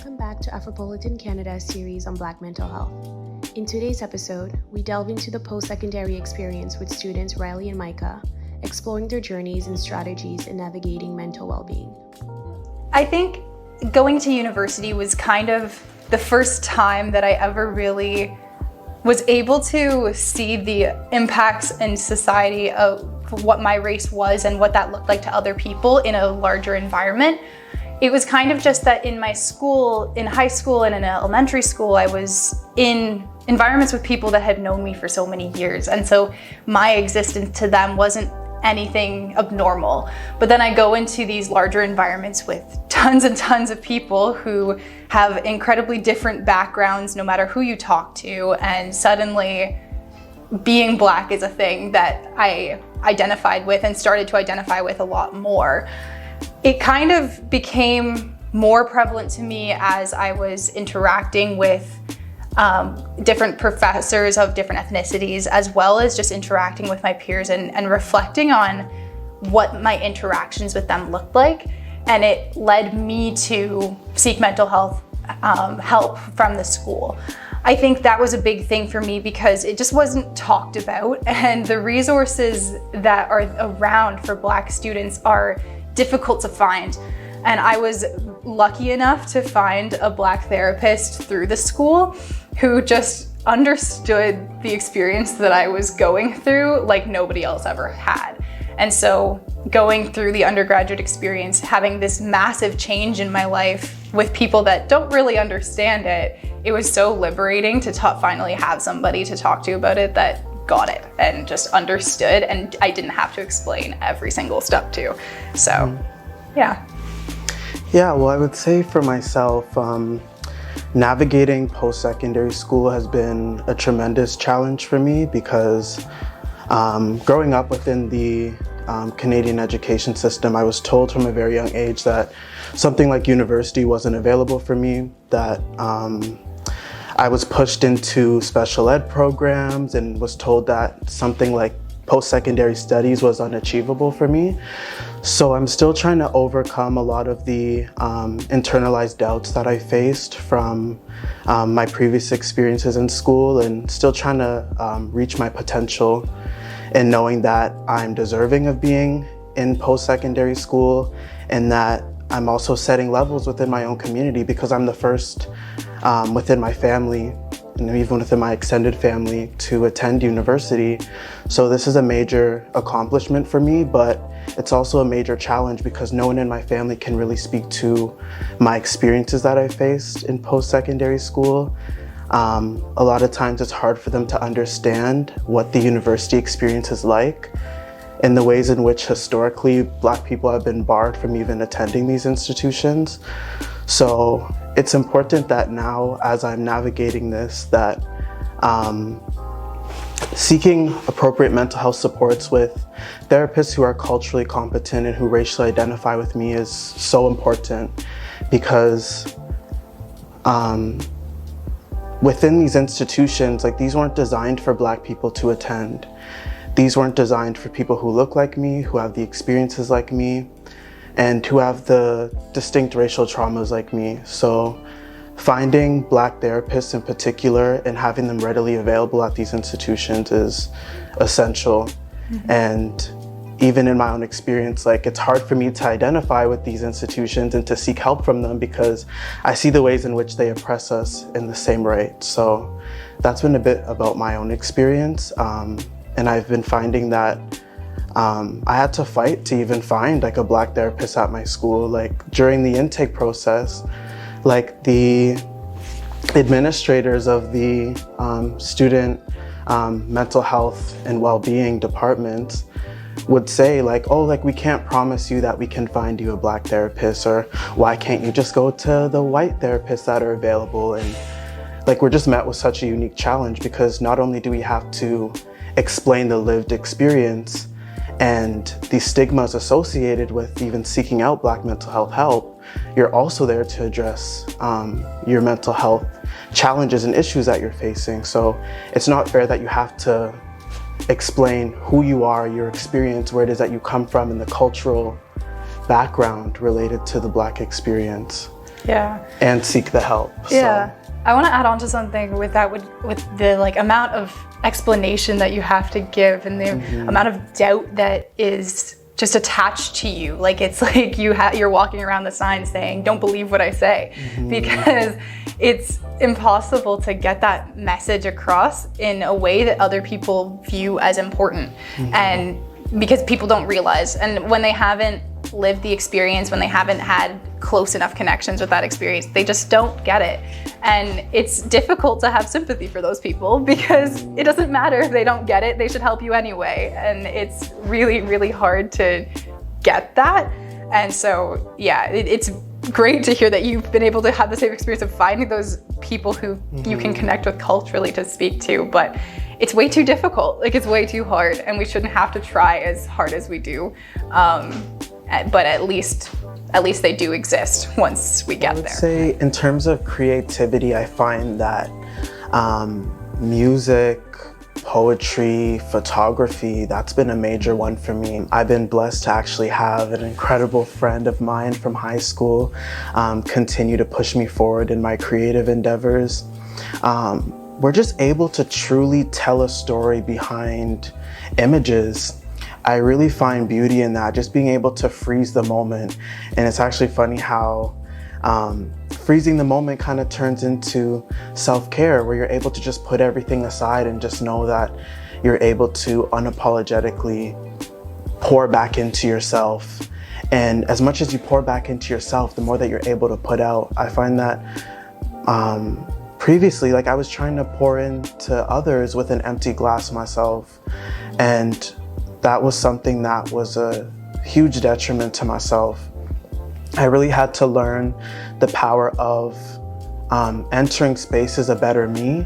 Welcome back to Afropolitan Canada series on Black mental health. In today's episode, we delve into the post-secondary experience with students Ryleigh and Micah, exploring their journeys and strategies in navigating mental well-being. I think going to university was kind of the first time that I ever really was able to see the impacts in society of what my race was and what that looked like to other people in a larger environment. It was kind of just that in my school, in high school and in elementary school, I was in environments with people that had known me for so many years. And so my existence to them wasn't anything abnormal. But then I go into these larger environments with tons and tons of people who have incredibly different backgrounds, no matter who you talk to. And suddenly being Black is a thing that I identified with and started to identify with a lot more. It kind of became more prevalent to me as I was interacting with different professors of different ethnicities, as well as just interacting with my peers and reflecting on what my interactions with them looked like. And it led me to seek mental health help from the school. I think that was a big thing for me because it just wasn't talked about, and the resources that are around for Black students are difficult to find. And I was lucky enough to find a Black therapist through the school who just understood the experience that I was going through like nobody else ever had. And so going through the undergraduate experience, having this massive change in my life with people that don't really understand it, it was so liberating to finally have somebody to talk to about it that got it and just understood, and I didn't have to explain every single step to. So, yeah. Yeah, well, I would say for myself, navigating post-secondary school has been a tremendous challenge for me because growing up within the Canadian education system, I was told from a very young age that something like university wasn't available for me, that I was pushed into special ed programs and was told that something like post-secondary studies was unachievable for me. So I'm still trying to overcome a lot of the internalized doubts that I faced from my previous experiences in school, and still trying to reach my potential and knowing that I'm deserving of being in post-secondary school, and that I'm also setting levels within my own community because I'm the first within my family and even within my extended family to attend university. So this is a major accomplishment for me, but it's also a major challenge because no one in my family can really speak to my experiences that I faced in post-secondary school. A lot of times it's hard for them to understand what the university experience is like and the ways in which historically Black people have been barred from even attending these institutions. So it's important that now, as I'm navigating this, that seeking appropriate mental health supports with therapists who are culturally competent and who racially identify with me is so important, because within these institutions, like, these weren't designed for Black people to attend. These weren't designed for people who look like me, who have the experiences like me, and who have the distinct racial traumas like me. So finding Black therapists in particular and having them readily available at these institutions is essential. Mm-hmm. And even in my own experience, like, it's hard for me to identify with these institutions and to seek help from them because I see the ways in which they oppress us in the same right. So that's been a bit about my own experience. And I've been finding that I had to fight to even find like a Black therapist at my school. Like, during the intake process, like, the administrators of the student mental health and well-being departments would say like, oh, like, we can't promise you that we can find you a Black therapist, or why can't you just go to the white therapists that are available? And like, we're just met with such a unique challenge because not only do we have to explain the lived experience and the stigmas associated with even seeking out Black mental health help, you're also there to address your mental health challenges and issues that you're facing. So it's not fair that you have to explain who you are, your experience, where it is that you come from, and the cultural background related to the Black experience. and seek the help. Yeah. I want to add on to something with that, with the like amount of explanation that you have to give and the amount of doubt that is just attached to you. Like it's like you're walking around the sign saying, "Don't believe what I say," because it's impossible to get that message across in a way that other people view as important, and because people don't realize, and when they haven't lived the experience, when they haven't had close enough connections with that experience, they just don't get it. And it's difficult to have sympathy for those people because it doesn't matter if they don't get it, they should help you anyway. And it's really, really hard to get that. And so, yeah, it's great to hear that you've been able to have the same experience of finding those people who you can connect with culturally to speak to, but it's way too difficult. Like it's way too hard, and we shouldn't have to try as hard as we do. But at least they do exist once we get there. I would say in terms of creativity, I find that music, poetry, photography, that's been a major one for me. I've been blessed to actually have an incredible friend of mine from high school continue to push me forward in my creative endeavors. We're just able to truly tell a story behind images. I really find beauty in that, just being able to freeze the moment. And it's actually funny how freezing the moment kind of turns into self-care, where you're able to just put everything aside and just know that you're able to unapologetically pour back into yourself. And as much as you pour back into yourself, the more that you're able to put out. I find that previously, like I was trying to pour into others with an empty glass myself. And that was something that was a huge detriment to myself. I really had to learn the power of entering spaces a better me,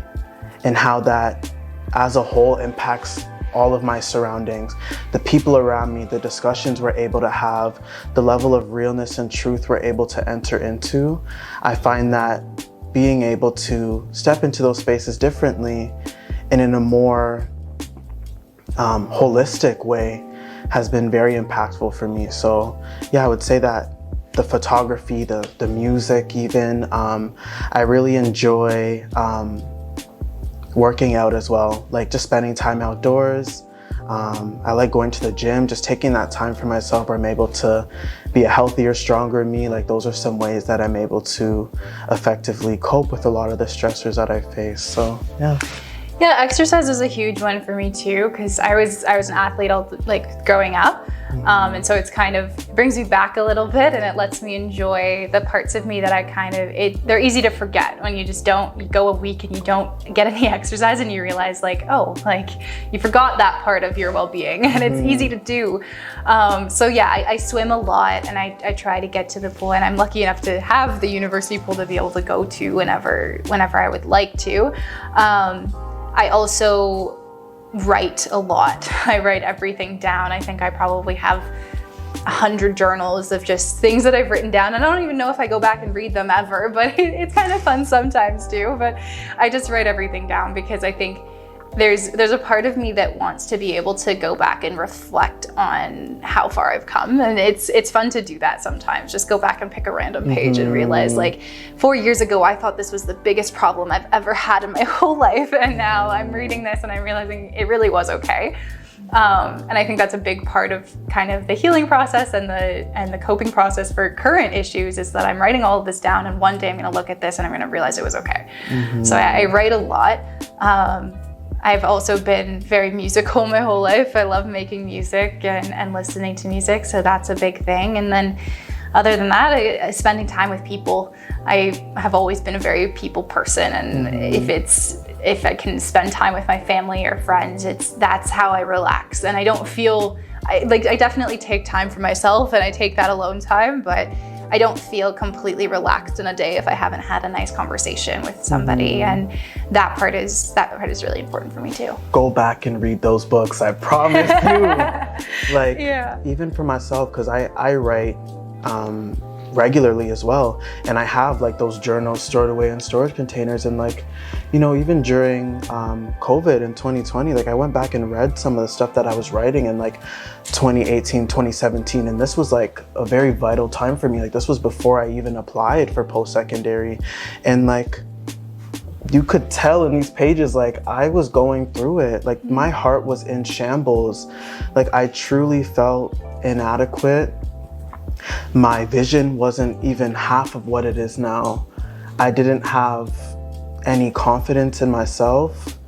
and how that as a whole impacts all of my surroundings, the people around me, the discussions we're able to have, the level of realness and truth we're able to enter into. I find that being able to step into those spaces differently and in a more holistic way has been very impactful for me. So yeah, I would say that the photography, the music even, I really enjoy working out as well, like just spending time outdoors. I like going to the gym, just taking that time for myself where I'm able to be a healthier, stronger me. Like those are some ways that I'm able to effectively cope with a lot of the stressors that I face. So yeah. Yeah, exercise is a huge one for me too, because I was an athlete growing up, and so it's kind of brings me back a little bit, and it lets me enjoy the parts of me that they're easy to forget when you go a week and you don't get any exercise, and you realize you forgot that part of your well-being, and it's easy to do. So yeah, I swim a lot, and I try to get to the pool, and I'm lucky enough to have the university pool to be able to go to whenever I would like to. I also write a lot. I write everything down. I think I probably have 100 journals of just things that I've written down. And I don't even know if I go back and read them ever, but it's kind of fun sometimes too. But I just write everything down because I think there's a part of me that wants to be able to go back and reflect on how far I've come. And it's fun to do that sometimes. Just go back and pick a random page and realize 4 years ago, I thought this was the biggest problem I've ever had in my whole life. And now I'm reading this and I'm realizing it really was okay. And I think that's a big part of kind of the healing process and the coping process for current issues, is that I'm writing all of this down, and one day I'm gonna look at this and I'm gonna realize it was okay. So I write a lot. I've also been very musical my whole life. I love making music and listening to music, so that's a big thing. And then other than that, spending time with people. I have always been a very people person, and if I can spend time with my family or friends, that's how I relax. And I don't feel, I definitely take time for myself and I take that alone time, but I don't feel completely relaxed in a day if I haven't had a nice conversation with somebody, and that part is really important for me too. Go back and read those books, I promise you. Even for myself, because I write regularly as well. And I have like those journals stored away in storage containers. And like, you know, even during COVID in 2020, like I went back and read some of the stuff that I was writing in like 2018, 2017. And this was like a very vital time for me. Like this was before I even applied for post-secondary. And like, you could tell in these pages, like I was going through it. Like my heart was in shambles. Like I truly felt inadequate. My vision wasn't even half of what it is now. I didn't have any confidence in myself.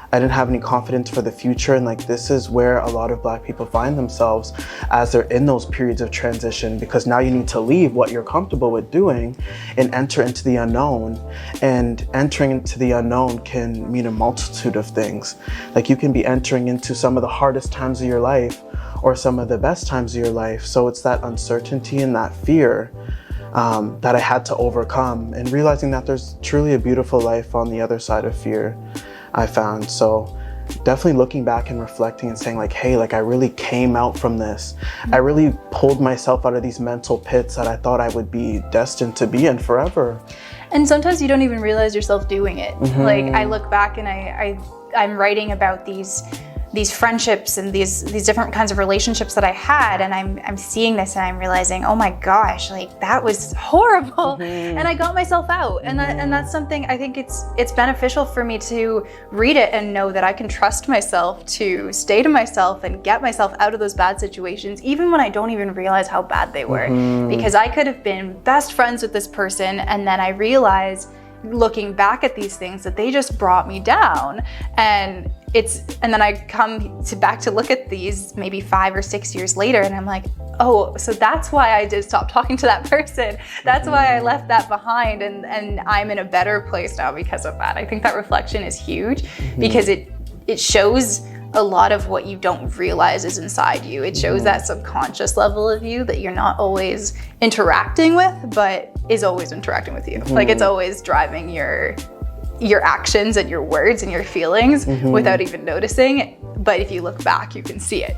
I didn't have any confidence for the future. And like, this is where a lot of Black people find themselves as they're in those periods of transition, because now you need to leave what you're comfortable with doing and enter into the unknown. And entering into the unknown can mean a multitude of things. Like you can be entering into some of the hardest times of your life or some of the best times of your life. So it's that uncertainty and that fear that I had to overcome, and realizing that there's truly a beautiful life on the other side of fear, I found. So definitely looking back and reflecting and saying like, hey, like I really came out from this. I really pulled myself out of these mental pits that I thought I would be destined to be in forever. And sometimes you don't even realize yourself doing it. Like I look back and I'm writing about these friendships and these different kinds of relationships that I had, and I'm seeing this and I'm realizing, oh my gosh, like that was horrible. And I got myself out. And that's something I think it's beneficial for me to read it and know that I can trust myself to stay to myself and get myself out of those bad situations, even when I don't even realize how bad they were. Because I could have been best friends with this person, and then I realized, looking back at these things, that they just brought me down. And then I come back to look at these maybe 5 or 6 years later, and I'm like, oh, so that's why I did stop talking to that person. That's why I left that behind, and I'm in a better place now because of that. I think that reflection is huge because it shows a lot of what you don't realize is inside you. It shows that subconscious level of you that you're not always interacting with, but is always interacting with you. Like it's always driving your actions and your words and your feelings without even noticing. But if you look back, you can see it.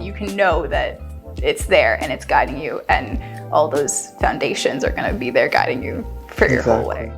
You can know that it's there and it's guiding you, and all those foundations are going to be there guiding you for your whole way.